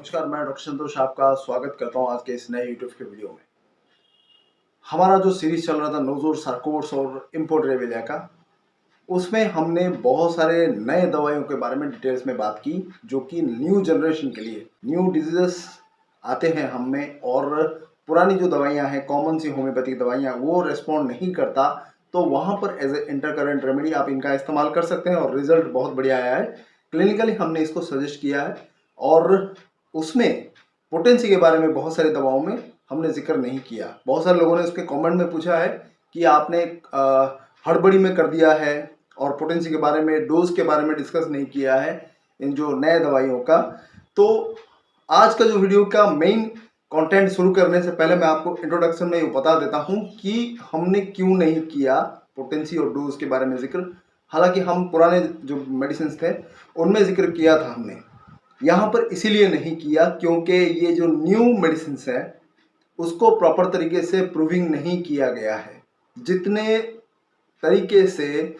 नमस्कार, मैं डॉक्टर संतोष आपका स्वागत करता हूं आज के इस नए यूट्यूब के वीडियो में। हमारा जो सीरीज चल रहा था नोज़ोर सार्कोप्स और इम्पोर्टेबिलिया का, उसमें हमने बहुत सारे नए दवाइयों के बारे में डिटेल्स में बात की, जो कि न्यू जनरेशन के लिए न्यू डिजीजेस आते हैं हम में, और पुरानी जो दवाइयाँ हैं, कॉमन सी होम्योपैथिक दवाइयाँ, वो रेस्पॉन्ड नहीं करता, तो वहाँ पर एज ए इंटरकरेंट रेमेडी आप इनका इस्तेमाल कर सकते हैं और रिजल्ट बहुत बढ़िया आया है। क्लिनिकली हमने इसको सजेस्ट किया है और उसमें पोटेंसी के बारे में बहुत सारी दवाओं में हमने जिक्र नहीं किया। बहुत सारे लोगों ने उसके कमेंट में पूछा है कि आपने हड़बड़ी में कर दिया है और पोटेंसी के बारे में, डोज के बारे में डिस्कस नहीं किया है इन जो नए दवाइयों का। तो आज का जो वीडियो का मेन कंटेंट शुरू करने से पहले मैं आपको इंट्रोडक्शन में ये बता देता हूँ कि हमने क्यों नहीं किया पोटेंसी और डोज के बारे में जिक्र। हालांकि हम पुराने जो मेडिसिन थे उनमें जिक्र किया था हमने, यहाँ पर इसीलिए नहीं किया क्योंकि ये जो न्यू मेडिसिन है उसको प्रॉपर तरीके से प्रूविंग नहीं किया गया है। जितने तरीके से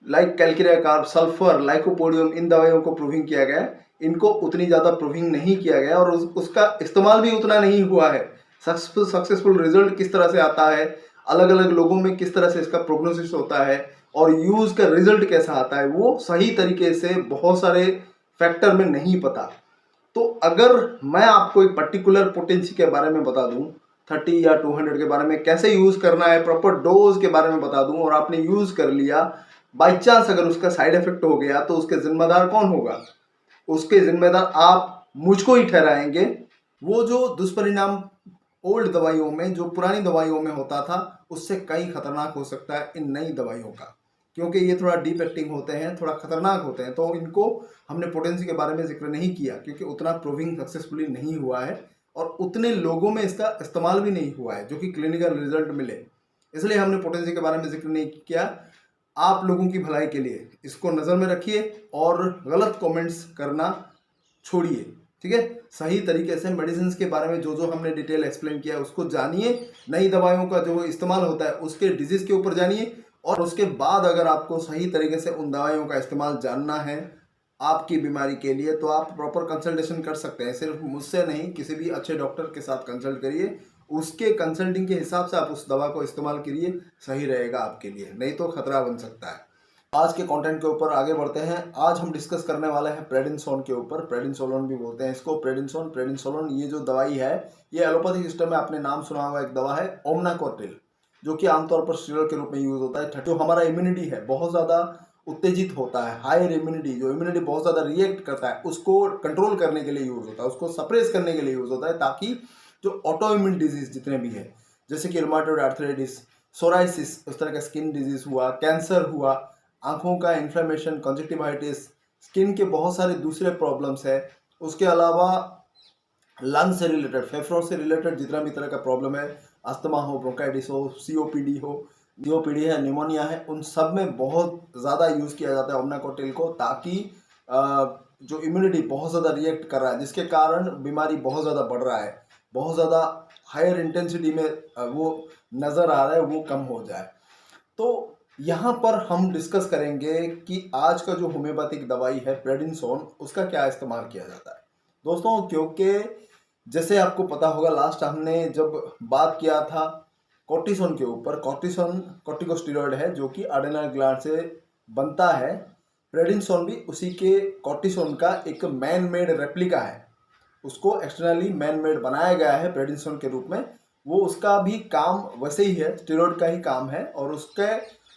like calcarea carb, sulphur, lycopodium, इन दवाइयों को प्रूविंग किया गया है, इनको उतनी ज़्यादा प्रूविंग नहीं किया गया और उसका इस्तेमाल भी उतना नहीं हुआ है। सक्सेसफुल रिजल्ट किस तरह से आता है, अलग अलग लोगों में किस तरह से इसका प्रोग्नोसिस होता है और यूज़ का रिजल्ट कैसा आता है, वो सही तरीके से बहुत सारे फैक्टर में नहीं पता। तो अगर मैं आपको एक पर्टिकुलर पोटेंसी के बारे में बता दूं, 30 या 200 के बारे में कैसे यूज करना है, प्रॉपर डोज के बारे में बता दूं और आपने यूज कर लिया, बाई चांस अगर उसका साइड इफेक्ट हो गया तो उसके जिम्मेदार कौन होगा? उसके जिम्मेदार आप मुझको ही ठहराएंगे। वो जो दुष्परिणाम ओल्ड दवाइयों में, जो पुरानी दवाइयों में होता था, उससे कई खतरनाक हो सकता है इन नई दवाइयों का, क्योंकि ये थोड़ा डीप एक्टिंग होते हैं, थोड़ा खतरनाक होते हैं। तो इनको हमने पोटेंसी के बारे में जिक्र नहीं किया क्योंकि उतना प्रूविंग सक्सेसफुली नहीं हुआ है और उतने लोगों में इसका इस्तेमाल भी नहीं हुआ है जो कि क्लिनिकल रिजल्ट मिले, इसलिए हमने पोटेंसी के बारे में जिक्र नहीं किया। आप लोगों की भलाई के लिए इसको नज़र में रखिए और गलत कमेंट्स करना छोड़िए, ठीक है? सही तरीके से मेडिसिन के बारे में जो जो हमने डिटेल एक्सप्लेन किया उसको जानिए, नई दवाइयों का जो इस्तेमाल होता है उसके डिजीज के ऊपर जानिए, और उसके बाद अगर आपको सही तरीके से उन दवाइयों का इस्तेमाल जानना है आपकी बीमारी के लिए तो आप प्रॉपर कंसल्टेशन कर सकते हैं। सिर्फ मुझसे नहीं, किसी भी अच्छे डॉक्टर के साथ कंसल्ट करिए, उसके कंसल्टिंग के हिसाब से आप उस दवा को इस्तेमाल करिए, सही रहेगा आपके लिए, नहीं तो खतरा बन सकता है। आज के कंटेंट के ऊपर आगे बढ़ते हैं। आज हम डिस्कस करने वाले हैं प्रेडिनिसोन के ऊपर। प्रेडिनिसोलोन भी बोलते हैं इसको, प्रेडिनिसोलोन ये जो दवाई है, ये एलोपैथिक सिस्टम में आपने नाम सुना होगा, एक दवा है ओमनाकोटिल, जो कि आमतौर पर स्टीरॉयड के रूप में यूज होता है। जो हमारा इम्यूनिटी है बहुत ज़्यादा उत्तेजित होता है, हायर इम्यूनिटी, जो इम्यूनिटी बहुत ज़्यादा रिएक्ट करता है, उसको कंट्रोल करने के लिए यूज होता है, उसको सप्रेस करने के लिए यूज होता है, ताकि जो ऑटो इम्यून डिजीज जितने भी है, जैसे कि रूमेटॉइड आर्थराइटिस, सोराइसिस, उस तरह का स्किन डिजीज हुआ, कैंसर हुआ, आंखों का इन्फ्लेमेशन, कंजक्टिवाइटिस, स्किन के बहुत सारे दूसरे प्रॉब्लम्स है, उसके अलावा लंग से रिलेटेड, फेफड़ों से रिलेटेड जितना भी तरह का प्रॉब्लम है, अस्थमा हो, ब्रोंकाइटिस हो, सीओपीडी हो, डीओपीडी है, निमोनिया है, उन सब में बहुत ज़्यादा यूज़ किया जाता है ओमनाकोटिल को, ताकि जो इम्यूनिटी बहुत ज़्यादा रिएक्ट कर रहा है, जिसके कारण बीमारी बहुत ज़्यादा बढ़ रहा है, बहुत ज़्यादा हायर इंटेंसिटी में वो नज़र आ रहा है, वो कम हो जाए। तो यहाँ पर हम डिस्कस करेंगे कि आज का जो होम्योपैथिक दवाई है प्रेडिनिसोन, उसका क्या इस्तेमाल किया जाता है दोस्तों। क्योंकि जैसे आपको पता होगा, लास्ट हमने जब बात किया था कॉर्टिसोन के ऊपर, कॉर्टिसोन कॉर्टिकोस्टेरॉइड है जो कि एड्रेनल ग्लैंड से बनता है। प्रेडिनिसोन भी उसी के कॉर्टिसोन का एक मैन मेड रेप्लिका है, उसको एक्सटर्नली मैन मेड बनाया गया है प्रेडिनिसोन के रूप में। वो उसका भी काम वैसे ही है, स्टेरॉइड का ही काम है, और उसके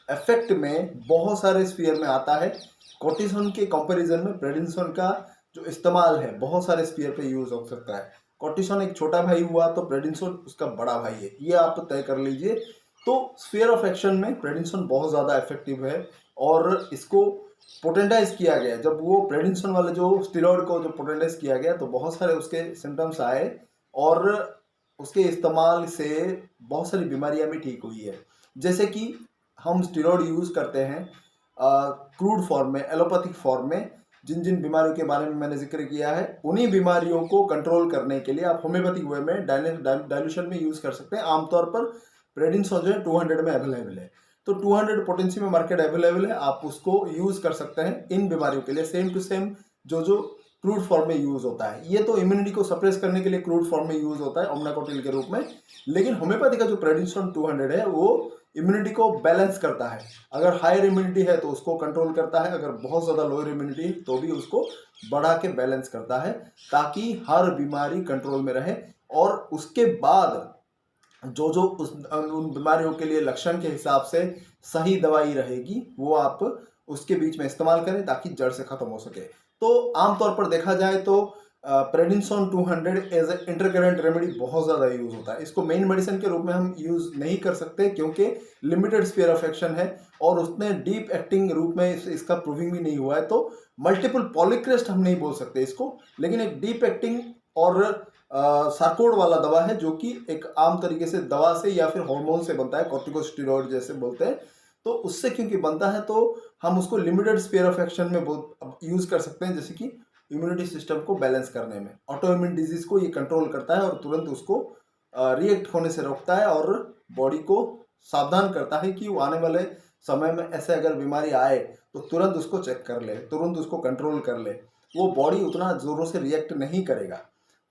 इफेक्ट में बहुत सारे स्फीयर में आता है। कॉर्टिसोन के कंपैरिजन में प्रेडिनिसोन का जो इस्तेमाल है बहुत सारे स्फीयर पे यूज हो सकता है। कॉर्टिसोन एक छोटा भाई हुआ तो प्रेडिनिसोन उसका बड़ा भाई है, ये आप तय कर लीजिए। तो स्फीयर ऑफ एक्शन में प्रेडिनिसोन बहुत ज़्यादा इफेक्टिव है और इसको पोटेंटाइज किया गया। जब वो प्रेडिनिसोन वाले जो स्टेरॉइड को जो पोटेंटाइज किया गया तो बहुत सारे उसके सिम्टम्स आए और उसके इस्तेमाल से बहुत सारी बीमारियां भी ठीक हुई है। जैसे कि हम स्टेरॉइड यूज़ करते हैं क्रूड फॉर्म में, एलोपैथिक फॉर्म में, जिन जिन बीमारियों के बारे में मैंने जिक्र किया है, उन्हीं बीमारियों को कंट्रोल करने के लिए आप होम्योपैथिक वे में डाइल्यूशन में यूज़ कर सकते हैं। आमतौर पर प्रेडिनिसोन जो है 200 में अवेलेबल है, तो 200 पोटेंसी में मार्केट अवेलेबल है, आप उसको यूज़ कर सकते हैं इन बीमारियों के लिए। सेम टू सेम जो क्रूड फॉर्म में यूज होता है। ये तो इम्यूनिटी को सप्रेस करने के लिए क्रूड फॉर्म में यूज होता है ओमनाकोटिल के रूप में, लेकिन होम्योपैथी का जो प्रेडिनिसोन 200 है वो इम्यूनिटी को बैलेंस करता है। अगर हायर इम्यूनिटी है तो उसको कंट्रोल करता है, अगर बहुत ज़्यादा लोअर इम्यूनिटी तो भी उसको बढ़ा के बैलेंस करता है, ताकि हर बीमारी कंट्रोल में रहे। और उसके बाद जो जो उन बीमारियों के लिए लक्षण के हिसाब से सही दवाई रहेगी वो आप उसके बीच में इस्तेमाल करें, ताकि जड़ से खत्म हो सके। तो आमतौर पर देखा जाए तो प्रेडिनिसोन 200 एज ए इंटरकरेंट रेमेडी बहुत ज़्यादा यूज होता है। इसको मेन मेडिसिन के रूप में हम यूज नहीं कर सकते, क्योंकि लिमिटेड स्फीयर ऑफ एक्शन है और उसने डीप एक्टिंग रूप में इसका प्रूविंग भी नहीं हुआ है। तो मल्टीपल पॉलीक्रेस्ट हम नहीं बोल सकते इसको, लेकिन एक डीप एक्टिंग और सार्कोड वाला दवा है, जो कि एक आम तरीके से दवा से या फिर हार्मोन से बनता है, कॉर्टिकोस्टेरॉइड जैसे बोलते हैं। तो उससे क्योंकि बनता है तो हम उसको लिमिटेड स्फीयर ऑफ एक्शन में बहुत यूज कर सकते हैं, जैसे कि इम्यूनिटी सिस्टम को बैलेंस करने में। ऑटो इम्यून डिजीज को ये कंट्रोल करता है और तुरंत उसको रिएक्ट होने से रोकता है और बॉडी को सावधान करता है कि वो आने वाले समय में ऐसे अगर बीमारी आए तो तुरंत उसको चेक कर ले, तुरंत उसको कंट्रोल कर ले, वो बॉडी उतना जोरों से रिएक्ट नहीं करेगा।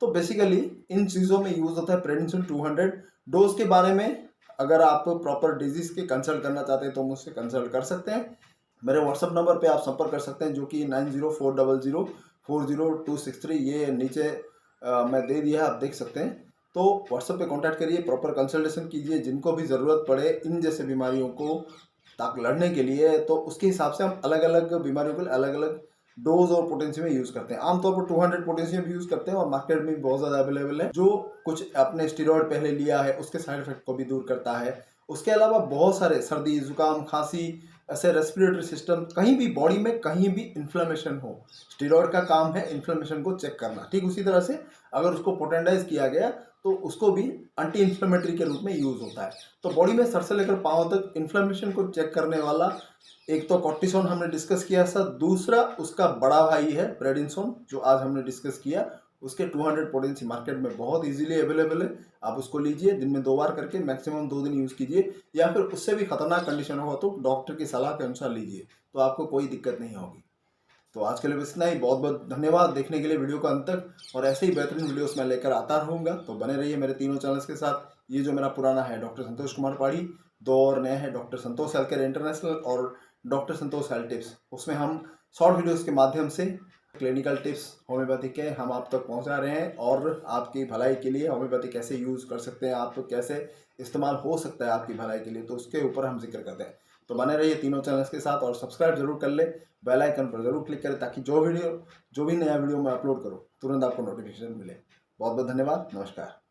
तो बेसिकली इन चीज़ों में यूज होता है प्रेडिनिसोन 200। डोज के बारे में अगर आप प्रॉपर डिजीज के कंसल्ट करना चाहते हैं तो मुझसे कंसल्ट कर सकते हैं। मेरे व्हाट्सअप नंबर पे आप संपर्क कर सकते हैं, जो कि 9040040263, ये नीचे मैं दे दिया है, आप देख सकते हैं। तो व्हाट्सअप पे कांटेक्ट करिए, प्रॉपर कंसल्टेशन कीजिए। जिनको भी ज़रूरत पड़े इन जैसे बीमारियों को ताकि लड़ने के लिए, तो उसके हिसाब से हम अलग अलग बीमारियों के लिए अलग अलग डोज और पोटेंशियम यूज करते हैं। आमतौर पर 200 पोटेंशियम यूज करते हैं और मार्केट में भी बहुत ज़्यादा अवेलेबल है, जो कुछ अपने स्टेरॉइड पहले लिया है उसके साइड इफेक्ट को भी दूर करता है। उसके अलावा बहुत सारे सर्दी, जुकाम, खांसी, ऐसे रेस्पिरेटरी सिस्टम, कहीं भी बॉडी में कहीं भी इन्फ्लेमेशन हो, स्टेरॉइड का काम है इन्फ्लेमेशन को चेक करना। ठीक उसी तरह से अगर उसको पोटेंडाइज किया गया तो उसको भी एंटी इन्फ्लेमेटरी के रूप में यूज होता है। तो बॉडी में सर से लेकर पांव तक इन्फ्लेमेशन को चेक करने वाला एक तो कॉर्टिसोन हमने डिस्कस किया सर, दूसरा उसका बड़ा भाई है प्रेडिनिसोन, जो आज हमने डिस्कस किया। उसके 200 पोटेंसी मार्केट में बहुत इजीली अवेलेबल है। आप उसको लीजिए, दिन में 2 बार करके मैक्सिमम 2 दिन यूज़ कीजिए, या फिर उससे भी खतरनाक कंडीशन होगा तो डॉक्टर की सलाह के अनुसार लीजिए, तो आपको कोई दिक्कत नहीं होगी। तो आज के लिए बस इतना ही। बहुत बहुत धन्यवाद देखने के लिए वीडियो को अंत तक, और ऐसे ही बेहतरीन वीडियोस मैं लेकर आता रहूँगा, तो बने रहिए मेरे तीनों चैनल्स के साथ। ये जो मेरा पुराना है डॉक्टर संतोष कुमार पाढ़ी, 2 और नए हैं डॉक्टर संतोष हेल्थ केयर इंटरनेशनल और डॉक्टर संतोष हेल्थ टिप्स। उसमें हम शॉर्ट वीडियोस के माध्यम से क्लिनिकल टिप्स होम्योपैथी के हम आप तक पहुंचा रहे हैं, और आपकी भलाई के लिए होम्योपैथी कैसे यूज़ कर सकते हैं आप, कैसे इस्तेमाल हो सकता है आपकी भलाई के लिए, तो उसके ऊपर हम जिक्र करते हैं। तो बने रहिए तीनों चैनल्स के साथ, और सब्सक्राइब जरूर कर ले, बेल आइकन पर जरूर क्लिक करें, ताकि जो भी नया वीडियो मैं अपलोड करूँ तुरंत आपको नोटिफिकेशन मिले। बहुत बहुत धन्यवाद, नमस्कार।